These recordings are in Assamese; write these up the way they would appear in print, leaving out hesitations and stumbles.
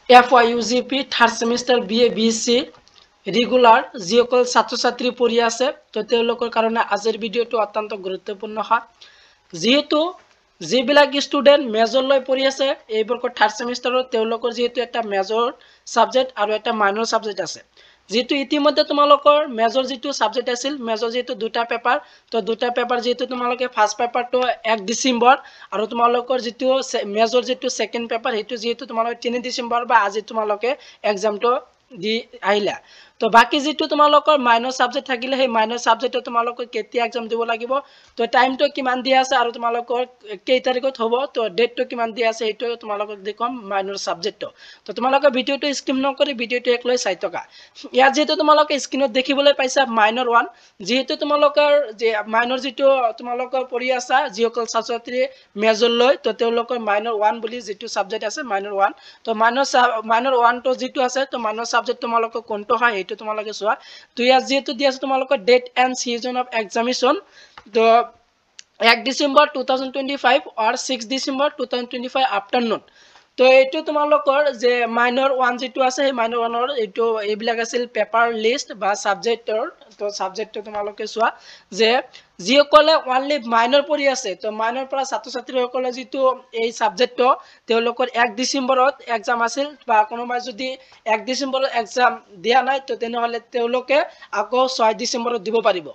FYUGP third semester BA BSc regular যিসকল ছাত্ৰ ছাত্ৰী পঢ়ি আছে তো তেওঁলোকৰ কাৰণে আজিৰ ভিডিঅ'টো অত্যন্ত গুৰুত্বপূৰ্ণ হয় যেহেতু যিবিলাক ষ্টুডেন্ট মেজৰ লৈ পঢ়ি আছে এই বৰ্ষৰ থাৰ্ড সেমিষ্টাৰত তেওঁলোকৰ যেহেতু এটা মেজৰ সাবজেক্ট আৰু এটা মাইনৰ সাবজেক্ট আছে যেহেতু ইতিমধ্যে তোমালোকৰ মেজৰ যেটো সাবজেক্ট আছিল মেজৰ যেটো দুটা পেপাৰ তো দুটা পেপাৰ যেটো তোমালোকে ফাৰ্স্ট পেপাৰটো 1 ডিসেম্বৰ আৰু তোমালোকৰ যেটো মেজৰ যেটো সেকেন্ড পেপাৰ হেতু যেটো তোমালোকে 3 ডিসেম্বৰ বা আজি তোমালোকে এক্সামটো দি আহিলা তো বাকি যেটো তোমালোকৰ মাইনৰ সাবজেক্ট থাকিলে সেই মাইনৰ সাবজেক্টটো তোমালোকে কেতিয়া এক্সাম দিব লাগিব তো টাইমটো কিমান দিয়া আছে আৰু তোমালোকৰ কেই তাৰিখত হ'ব তো ডেটটো কিমান দিয়া আছে হেতু তোমালোকক দেখম মাইনৰ সাবজেক্টটো তো তোমালোকে ভিডিঅ'টো স্কিপ নকৰি ভিডিঅ'টো একলৈ চাই থকা ইয়াত যেটো তোমালোকে স্ক্ৰিনত দেখিবলৈ পাইছা মাইনৰ 1 যেহেতু তোমালোকৰ যে মাইনৰ যেটো তোমালোকৰ পঢ়ি আছা যিসকল ছাত্ৰী মেজৰ লৈ তো তেওঁলোকৰ মাইনৰ 1 বুলি যেটো সাবজেক্ট আছে মাইনৰ 1 তো মাইনৰ 1 তো যেটো আছে তো মাইনৰ সাবজেক্ট তোমালোকৰ কোনটো হয় হেতু তোমালোকে চোৱা তো ইয়াত যেটো দিয়া আছে তোমালোকৰ ডেট এণ্ড সিজন অফ এক্সামিনেশন তো 1 ডিসেম্বৰ 2025 or 6 ডিসেম্বৰ 2025 আফটাৰনুন তো এইটো তোমালোকৰ যে মাইনৰ 1 যেটো আছে সেই মাইনৰ 1ৰ এইটো এইবিলাক আছিল পেপাৰ লিষ্ট বা সাবজেক্টৰ তো সাবজেক্টটো তোমালোকে চোৱা যে যিসকলে অনলি মাইনৰ পঢ়ি আছে তো মাইনৰ পৰা ছাত্ৰ ছাত্ৰীসকলে যেটো এই সাবজেক্টটো তেওঁলোকৰ 1 ডিসেম্বৰত এক্সাম আছিল বা কোনোবাই যদি 1 ডিসেম্বৰত এক্সাম দিয়া নাই তো তেনেহলে তেওঁলোকে আকৌ 6 ডিসেম্বৰত দিব পাৰিব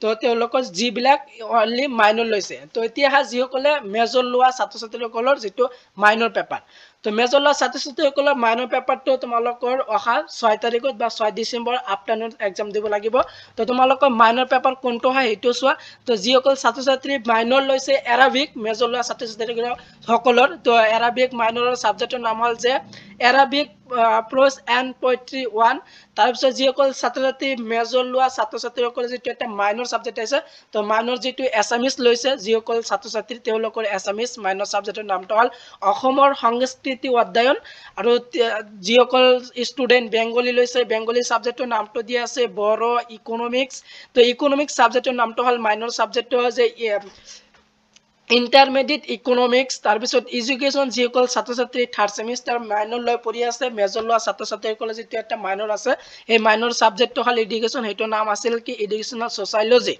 তো তেওঁলোকৰ যিবিলাক অনলি মাইনৰ লৈছে তো এতিয়া যিসকলে মেজৰ লোৱা ছাত্ৰ ছাত্ৰীসকলৰ যেটো মাইনৰ পেপাৰ তো মেজৰ লোৱা ছাত্ৰ ছাত্ৰীসকলৰ মাইনৰ পেপাৰটো তোমালোকৰ অহা 6 তাৰিখত বা 6 ডিসেম্বৰ আফটাৰনুন এক্সাম দিব লাগিব তো তোমালোকৰ মাইনৰ পেপাৰ কোনটো হয় হেতু চোৱা তো যিসকল ছাত্ৰ ছাত্ৰী মাইনৰ লৈছে এৰাবিক মেজৰ লোৱা ছাত্ৰ ছাত্ৰীসকলৰ তো এৰাবিক মাইনৰ সাবজেক্টৰ নাম হ'ল যে এৰাবিক প্ৰোজ এণ্ড পোয়েট্ৰি 1 তাৰ পিছত যিসকল ছাত্ৰ ছাত্ৰী মেজৰ লোৱা ছাত্ৰ ছাত্ৰীসকলৰ যেটো এটা মাইনৰ সাবজেক্ট আছে তো মাইনৰ যেটো এছামিজ লৈছে যিসকল ছাত্ৰ ছাত্ৰী তেওঁলোকৰ এছামিজ মাইনৰ সাবজেক্টৰ নামটো হ'ল অসমৰ সংস্কৃতি অধ্যয়ন আৰু যিসকল ষ্টুডেন্ট বেংগলী লৈছে বেংগলী সাবজেক্টৰ নামটো দিয়া আছে বড়ো ইকোনমিক্স তো ইকোনমিক্স সাবজেক্টৰ নামটো হ'ল মাইনৰ সাবজেক্টটো যে ইন্টাৰমিডিয়েট ইকোনমিক্স তাৰ পিছত এডুকেশন যিসকল ছাত্ৰ ছাত্ৰী থাৰ্ড সেমিষ্টাৰ মাইনৰ লৈ পঢ়ি আছে মেজৰ লোৱা ছাত্ৰ ছাত্ৰীসকলে যেটো এটা মাইনৰ আছে এই মাইনৰ সাবজেক্টটো হ'ল এডুকেশন হেতু নাম আছিল কি এডুকেশনাল সোশিয়োলজি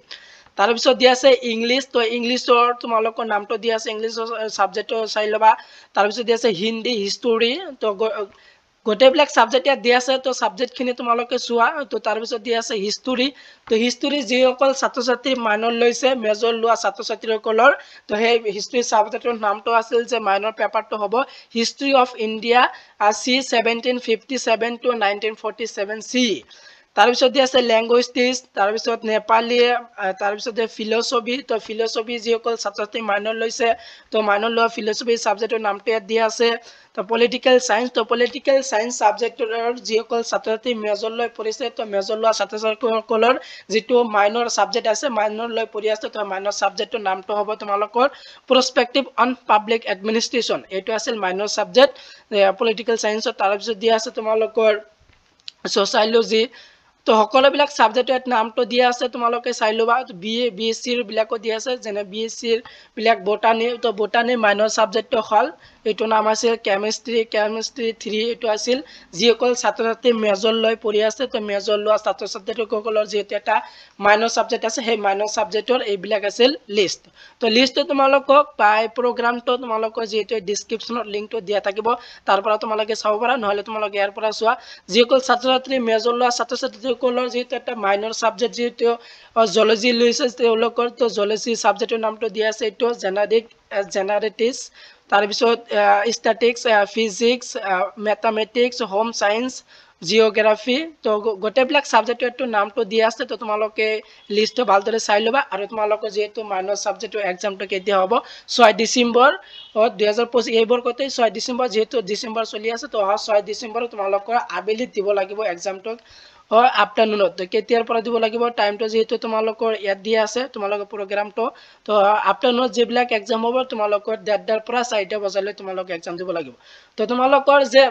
তাৰ পিছত দিয়া আছে ইংলিশ তো ইংলিশৰ তোমালোকৰ নামটো দিয়া আছে ইংলিশৰ সাবজেক্টটো চাই লবা তাৰ পিছত দিয়া আছে হিন্দী হিষ্টৰী তো গোটেইবিলাক সাবজেক্ট ইয়াত দিয়া আছে তো সাবজেক্ট খিনি তোমালোকে চোৱা তো তাৰ পিছত দিয়া আছে হিষ্টৰী তো হিষ্টৰী যিসকল ছাত্ৰ ছাত্ৰী মাইনৰ লৈছে মেজৰ লোৱা ছাত্ৰ ছাত্ৰীসকলৰ তো সেই হিষ্টৰী সাবজেক্টৰ নামটো আছিল যে মাইনৰ পেপাৰটো হ'ব history of India C 1757 to 1947 C তাৰ পিছত দিয়া আছে ল্যাঙ্গুৱেজ টেষ্ট তাৰ পিছত নেপালী তাৰ পিছত ফিলসফি তো ফিলসফি যিসকল ছাত্ৰ ছাত্ৰী মাইনৰ লৈছে তো মাইনৰ লোৱা ফিলসফি সাবজেক্টৰ নামটো ইয়াত দিয়া আছে তো পলিটিক্যাল সায়েন্স সাবজেক্টৰ যিসকল ছাত্ৰ ছাত্ৰী মেজৰ লৈ পঢ়িছে তো মেজৰ লোৱা ছাত্ৰ ছাত্ৰীসকলৰ যেটো মাইনৰ সাবজেক্ট আছে মাইনৰ লৈ পঢ়ি আছে তো মাইনৰ সাবজেক্টৰ নামটো হ'ব তোমালোকৰ পাৰ্সপেক্টিভ অন পাব্লিক এডমিনিষ্ট্ৰেচন এইটো আছিল মাইনৰ সাবজেক্ট পলিটিক্যাল সায়েন্সৰ তাৰ পিছত দিয়া আছে তোমালোকৰ সোশিয়োলজি তো সকলোবিলাক সাবজেক্টৰ নামটো দিয়া আছে তোমালোকে চাই লবা BA BSc বিলাকো দিয়া আছে যেনে BSc বিলাক বটানী তো বটানী মাইনৰ সাবজেক্টটো হ'ল এইটো নাম আছিল কেমিষ্ট্ৰি 3 এইটো আছিল যিসকল ছাত্ৰ ছাত্ৰী মেজৰ লৈ পঢ়ি আছে তো মেজৰ লোৱা ছাত্ৰ ছাত্ৰীসকলৰ যেটো এটা মাইনৰ সাবজেক্ট আছে সেই মাইনৰ সাবজেক্টৰ এইবিলাক আছিল লিষ্ট তো লিষ্টটো তোমালোকক পাই প্ৰগ্ৰামটো তোমালোকৰ যেটো ডেসক্ৰিপচনত লিংকটো দিয়া থাকিব তাৰ পৰা তোমালোকে চাব পাৰা নহলে তোমালোকে ইয়াৰ পৰা চোৱা যিসকল ছাত্ৰ ছাত্ৰী মেজৰ লোৱা ছাত্ৰ ছাত্ৰীসকলৰ যেটো এটা মাইনৰ সাবজেক্ট যেটো জুলজি লৈছে তেওঁলোকৰ তো জুলজি সাবজেক্টৰ নামটো দিয়া আছে এইটো জেনাৰেটিক্স তাৰ পিছত statistics physics mathematics home science geography তো গোটেইবিলাক সাবজেক্টৰ নামটো দিয়া আছে তো তোমালোকে লিষ্টটো ভালদৰে চাই লবা আৰু তোমালোকৰ যেটো মাইনৰ সাবজেক্টৰ এক্সামটো কেতিয়া হ'ব 6 ডিসেম্বৰ 2025 এই বৰ্ষতে 6 ডিসেম্বৰ যেটো ডিসেম্বৰ চলি আছে তো 6 ডিসেম্বৰ তোমালোকৰ আবেলি দিব লাগিব এক্সামটো আফটাৰনুনত তো কেতিয়াৰ পৰা দিব লাগিব টাইমটো যেটো তোমালোকৰ ইয়াত দিয়া আছে তোমালোকৰ প্ৰগ্ৰামটো তো আফটাৰনুনত যেবিলাক এক্সাম হ'ব তোমালোকৰ 1:30 পৰা 4টা বজালৈ তোমালোকে এক্সাম দিব লাগিব তো তোমালোকৰ যে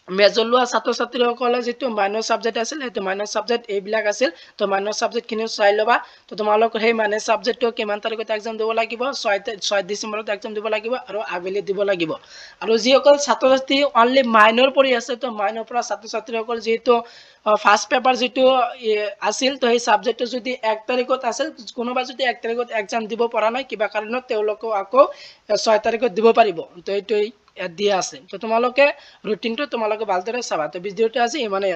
মেজৰ লোৱা ছাত্ৰ ছাত্ৰীসকলে যিটো মাইনৰ ছাবজেক্ট আছিল সেইটো মাইনৰ ছাবজেক্ট এইবিলাক আছিল তো মাইনৰ ছাবজেক্টখিনিও চাই ল'বা তো তোমালোকৰ সেই মাইনৰ ছাবজেক্টটো কিমান তাৰিখত এক্সাম দিব লাগিব 6 ডিচেম্বৰত এক্সাম দিব লাগিব আৰু আবেলি দিব লাগিব আৰু যিসকল ছাত্ৰ ছাত্ৰী অনলি মাইনৰ পঢ়ি আছে তো মাইনৰ পৰা ছাত্ৰ ছাত্ৰীসকল যিহেতু ফাৰ্ষ্ট পেপাৰ যিটো আছিল তো সেই ছাবজেক্টটো যদি 1 তাৰিখত আছিল কোনোবা যদি 1 তাৰিখত এক্সাম দিব পৰা নাই কিবা কাৰণত তেওঁলোকেও আকৌ 6 তাৰিখত দিব পাৰিব তো এইটোৱেই দিয়া আছে তো তোমালোকে ৰুটিনটো তোমালোকে ভালদৰে চাবা তো ভিডিঅ'টো আজি ইমানেই